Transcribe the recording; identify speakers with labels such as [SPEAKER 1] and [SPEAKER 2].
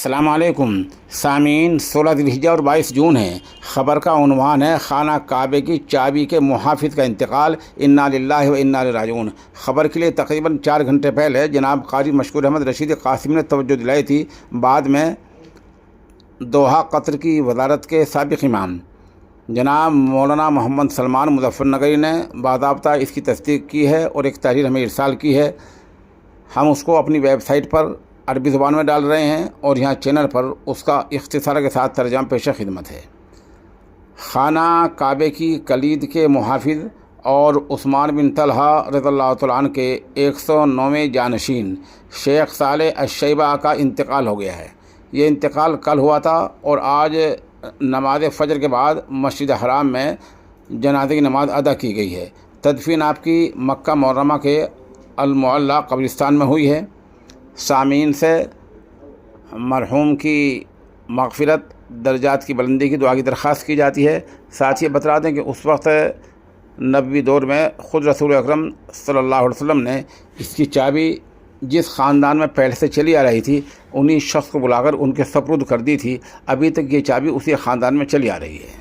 [SPEAKER 1] السلام علیکم سامعین، 16 ذی الحجہ اور 22 جون ہے۔ خبر کا عنوان ہے خانہ کعبے کی چابی کے محافظ کا انتقال، انا للہ و انا الیہ راجعون۔ خبر کے لیے تقریباً 4 گھنٹے پہلے جناب قاری مشکور احمد رشید قاسمی نے توجہ دلائی تھی۔ بعد میں دوحہ قطر کی وزارت کے سابق امام جناب مولانا محمد سلمان مظفر نگری نے باضابطہ اس کی تصدیق کی ہے اور ایک تحریر ہمیں ارسال کی ہے۔ ہم اس کو اپنی ویب سائٹ پر عربی زبان میں ڈال رہے ہیں اور یہاں چینل پر اس کا اختصار کے ساتھ ترجمہ پیش خدمت ہے۔ خانہ کعبے کی کلید کے محافظ اور عثمان بن طلحہ رضی اللہ تعالیٰ عنہ کے 109ویں جانشین شیخ صالح الشیبہ کا انتقال ہو گیا ہے۔ یہ انتقال کل ہوا تھا اور آج نماز فجر کے بعد مسجد حرام میں جنازے کی نماز ادا کی گئی ہے۔ تدفین آپ کی مکہ معظمہ کے المعلیٰ قبرستان میں ہوئی ہے۔ سامعین سے مرحوم کی مغفرت، درجات کی بلندی کی دعا کی درخواست کی جاتی ہے۔ ساتھ ہی بتلا دیں کہ اس وقت نبوی دور میں خود رسول اکرم صلی اللہ علیہ وسلم نے اس کی چابی جس خاندان میں پہلے سے چلی آ رہی تھی انہی شخص کو بلا کر ان کے سپرد کر دی تھی۔ ابھی تک یہ چابی اسی خاندان میں چلی آ رہی ہے۔